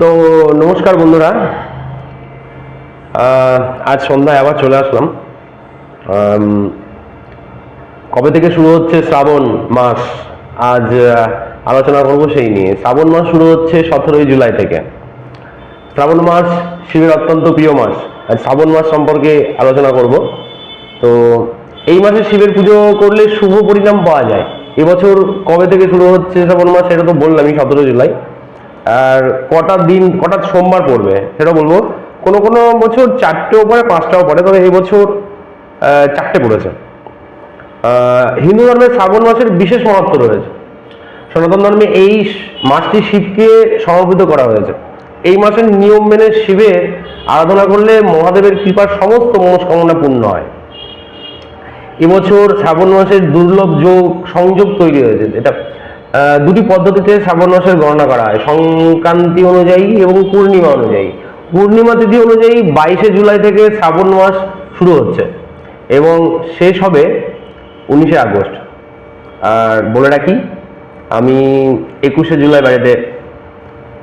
তো নমস্কার বন্ধুরা, আজ সন্ধ্যায় আবার চলে আসলাম। কবে থেকে শুরু হচ্ছে শ্রাবণ মাস, আজ আলোচনা করবো সেই নিয়ে। শ্রাবণ মাস শুরু হচ্ছে 17ই জুলাই থেকে। শ্রাবণ মাস শিবের অত্যন্ত প্রিয় মাস। আজ শ্রাবণ মাস সম্পর্কে আলোচনা করব। তো এই মাসে শিবের পুজো করলে শুভ পরিণাম পাওয়া যায়। এবছর কবে থেকে শুরু হচ্ছে শ্রাবণ মাস সেটা তো বললামই, 17 জুলাই। আর কটা দিন, কটা সোমবার পড়বে সেটা বলবো। কোনো কোনো বছর 4টেও পড়ে, 5টাও পড়ে, তবে এবছর 4টে পড়েছে। হিন্দু ধর্মে শ্রাবণ মাসের বিশেষ মহত্ব রয়েছে। সনাতন ধর্মে এই মাসটি শিবকে সমর্পিত করা হয়েছে। এই মাসের নিয়ম মেনে শিবের আরাধনা করলে মহাদেবের কৃপার সমস্ত মনস্কামনা পূর্ণ হয়। এবছর শ্রাবণ মাসের দুর্লভ সংযোগ তৈরি হয়েছে। এটা দুটি পদ্ধতিতে শ্রাবণ মাসের গণনা করা হয়, সংক্রান্তি অনুযায়ী এবং পূর্ণিমা অনুযায়ী। পূর্ণিমা তিথি অনুযায়ী 22শে জুলাই থেকে শ্রাবণ মাস শুরু হচ্ছে এবং শেষ হবে 19শে আগস্ট। আর বলে রাখি, আমি 21শে জুলাই বাড়িতে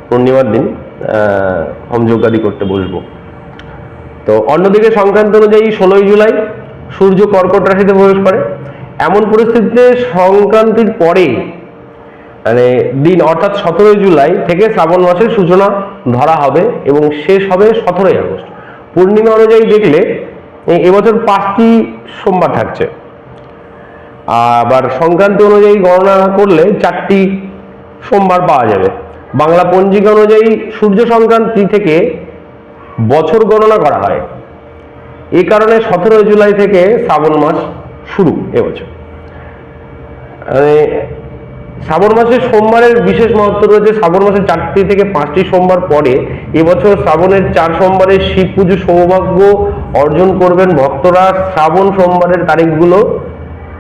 পূর্ণিমার দিন হোমযজ্ঞাদি করতে বসবো। তো অন্যদিকে সংক্রান্তি অনুযায়ী 16ই জুলাই সূর্য কর্কট রাশিতে প্রবেশ করে। এমন পরিস্থিতিতে সংক্রান্তির পরে মানে দিন অর্থাৎ 17ই জুলাই থেকে শ্রাবণ মাসের সূচনা ধরা হবে এবং শেষ হবে 17ই আগস্ট। পূর্ণিমা অনুযায়ী দেখলে এবছর 5টি সোমবার থাকছে, আবার সংক্রান্তি অনুযায়ী গণনা করলে 4টি সোমবার পাওয়া যাবে। বাংলা পঞ্জিকা অনুযায়ী সূর্য সংক্রান্তি থেকে বছর গণনা করা হয়। এই কারণে 17 জুলাই থেকে শ্রাবণ মাস শুরু এবছর। শ্রাবণ মাসে সোমবারের বিশেষ মহত্ব রয়েছে। শ্রাবণ মাসে 4টি থেকে 5টি সোমবার পরে এবছর শ্রাবণের 4 সোমবারে শিব পুজো সৌভাগ্য অর্জন করবেন ভক্তরা। শ্রাবণ সোমবারের তারিখগুলো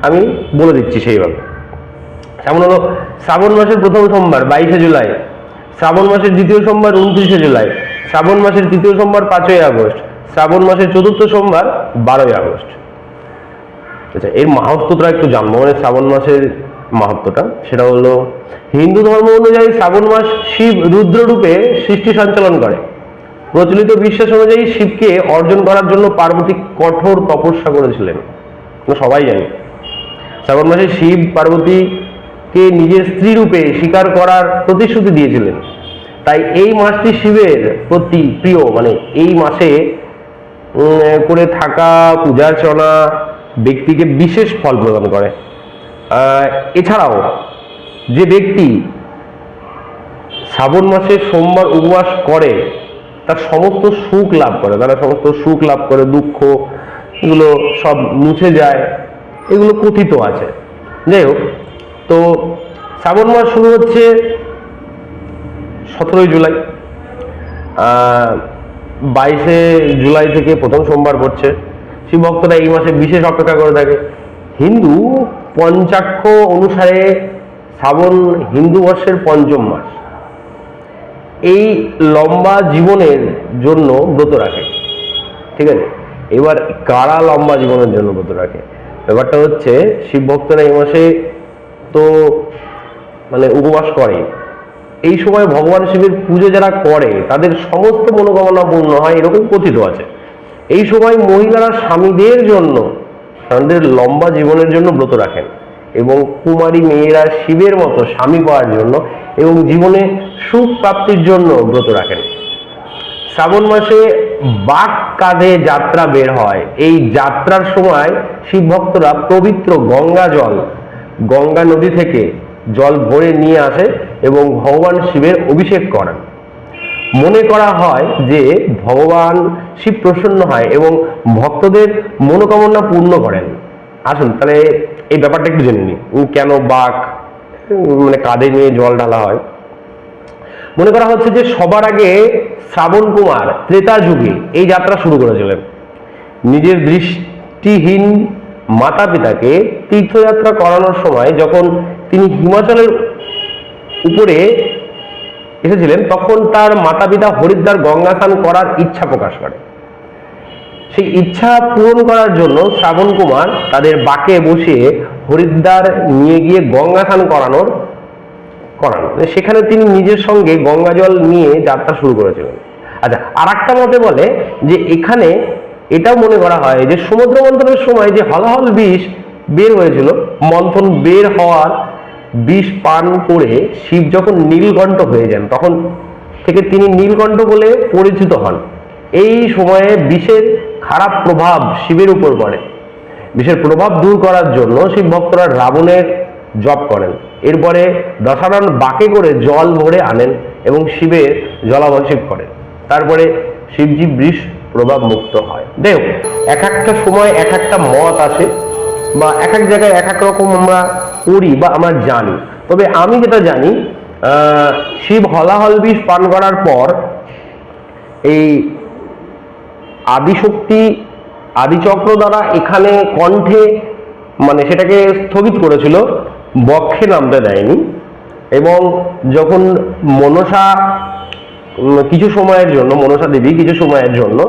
আমি বলে দিচ্ছি সেইভাবে। যেমন হলো, শ্রাবণ মাসের প্রথম সোমবার 22শে জুলাই, শ্রাবণ মাসের দ্বিতীয় সোমবার 29শে জুলাই, শ্রাবণ মাসের তৃতীয় সোমবার 5ই আগস্ট, শ্রাবণ মাসের চতুর্থ সোমবার 12ই আগস্ট। আচ্ছা, এর মাহাত্ম্যটা একটু জানবো, মানে শ্রাবণ মাসের মাহাত্ম্যটা। সেটা হলো, হিন্দু ধর্ম অনুযায়ী শ্রাবণ মাস শিব রুদ্র রূপে সৃষ্টি সঞ্চালন করে। প্রচলিত বিশ্বাস অনুযায়ী শিবকে অর্জন করার জন্য পার্বতী কঠোর তপস্যা করেছিলেন, সবাই জানি। শ্রাবণ মাসে শিব পার্বতীকে নিজের স্ত্রী রূপে স্বীকার করার প্রতিশ্রুতি দিয়েছিলেন। তাই এই মাসটি শিবের প্রতি প্রিয়। মানে এই মাসে করে থাকা পূজার্চনা ব্যক্তিকে বিশেষ ফল প্রদান করে। এছাড়াও যে ব্যক্তি শ্রাবণ মাসে সোমবার উপবাস করে তার সমস্ত সুখ লাভ করে, তারা সমস্ত সুখ লাভ করে, দুঃখ এগুলো সব মুছে যায়, এগুলো কথিত আছে। যাই হোক, তো শ্রাবণ মাস শুরু হচ্ছে 17ই জুলাই। 22শে জুলাই থেকে প্রথম সোমবার পড়ছে। শিব ভক্তরা এই মাসে বিশেষ অপেক্ষা করে থাকে। হিন্দু পঞ্চাক্ষ অনুসারে শ্রাবণ হিন্দু বর্ষের 5ম মাস। এই লম্বা জীবনের জন্য ব্রত রাখে, ঠিক আছে। এবার কারা লম্বা জীবনের জন্য ব্রত রাখে? ব্যাপারটা হচ্ছে, শিব ভক্তরা এই মাসে তো মানে উপবাস করে। এই সময় ভগবান শিবের পুজো যারা করে তাদের সমস্ত মনোকামনা পূর্ণ হয়, এরকম কথিত আছে। এই সময় মহিলারা স্বামীদের জন্য, তাদের লম্বা জীবনের জন্য ব্রত রাখেন এবং কুমারী মেয়েরা শিবের মতো স্বামী পাওয়ার জন্য এবং জীবনে সুখ প্রাপ্তির জন্য ব্রত রাখেন। শ্রাবণ মাসে বাক কাঁধে যাত্রা বের হয়। এই যাত্রার সময় শিব ভক্তরা পবিত্র গঙ্গা নদী থেকে জল ভরে নিয়ে আসে এবং ভগবান শিবের অভিষেক করেন। মনে করা হয় যে ভগবান শিব প্রসন্ন হয় এবং ভক্তদের মনোকামনা পূর্ণ করেন। আসুন তাহলে এই ব্যাপারটা একটু জেনে নিই, কেন বাক মানে কাঁধে নিয়ে জল ঢালা হয়। মনে করা হচ্ছে যে সবার আগে শ্রাবণ কুমার ত্রেতা যুগে এই যাত্রা শুরু করেছিলেন। নিজের দৃষ্টিহীন মাতা পিতাকে তীর্থযাত্রা করানোর সময় যখন তিনি হিমাচলের উপরে এসেছিলেন, তখন তার মাতা পিতা হরিদ্বার গঙ্গা স্নান করার ইচ্ছা প্রকাশ করে। সেই ইচ্ছা পূরণ করার জন্য শ্রাবণ কুমার তাদের বাঁকে বসিয়ে হরিদ্বার নিয়ে গিয়ে গঙ্গা স্নান করান, সেখানে তিনি নিজের সঙ্গে গঙ্গা জল নিয়ে যাত্রা শুরু করেছিলেন। আচ্ছা, আর একটা মতে বলে যে এখানে এটাও মনে করা হয় যে সমুদ্র মন্থনের সময় যে হলাহল বিষ বের হয়েছিল, মন্থন বের হওয়ার বিষ পান করে শিব যখন নীলকণ্ঠ হয়ে যান, তখন থেকে তিনি নীলকণ্ঠ বলে পরিচিত হন। এই সময়ে বিষের খারাপ প্রভাব শিবের উপর পড়ে। বিষের প্রভাব দূর করার জন্য শিব ভক্তরা রাবণের জপ করেন। এরপরে দশানন বাঁকে করে জল ভরে আনেন এবং শিবের জলাভিষেক করেন। তারপরে শিবজি বৃষ প্রভাব মুক্ত হয়। দেখো, এক একটা সময় এক একটা মত আছে, বা এক এক জায়গায় এক এক রকম আমরা করি বা আমরা জানি। তবে আমি যেটা জানি, শিব হলাহল বিষ পান করার পর এই আদিশক্তি আদিচক্র দ্বারা এখানে কণ্ঠে মানে সেটাকে স্থগিত করেছিল, বক্ষে নামতে দেয়নি। এবং যখন মনসা কিছু সময়ের জন্য, মনসা দেবী কিছু সময়ের জন্য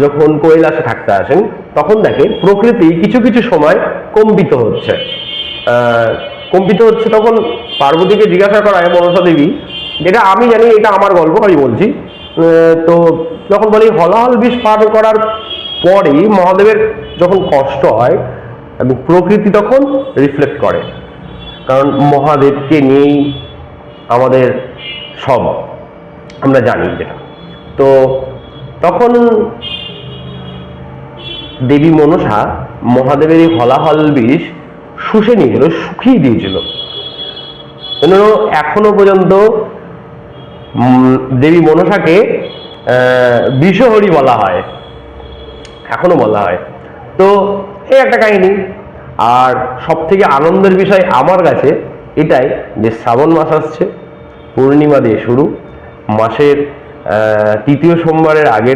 যখন কৈলাসে থাকতে আসেন, তখন দেখে প্রকৃতি কিছু কিছু সময় কম্পিত হচ্ছে। তখন পার্বতীকে জিজ্ঞাসা করায় মনসা দেবী, যেটা আমি জানি, এটা আমার গল্প, আমি বলছি। তো যখন বলি হলাহল বিষ পান করার পরেই মহাদেবের যখন কষ্ট হয় এবং প্রকৃতি তখন রিফ্লেক্ট করে, কারণ মহাদেবকে নিয়েই আমাদের সব, আমরা জানি যেটা। তো তখন দেবী মনসা মহাদেবের এই হলাহল বিষ শুষে নিয়েছিল, শুকিয়ে দিয়েছিল। এখনো পর্যন্ত দেবী মনসাকে বিষহরি বলা হয়, এখনো বলা হয়। তো এই একটা কাহিনী। আর সব থেকে আনন্দের বিষয় আমার কাছে এটাই যে শ্রাবণ মাস আসছে, পূর্ণিমা দিয়ে শুরু, মাসের তৃতীয় সোমবারের আগের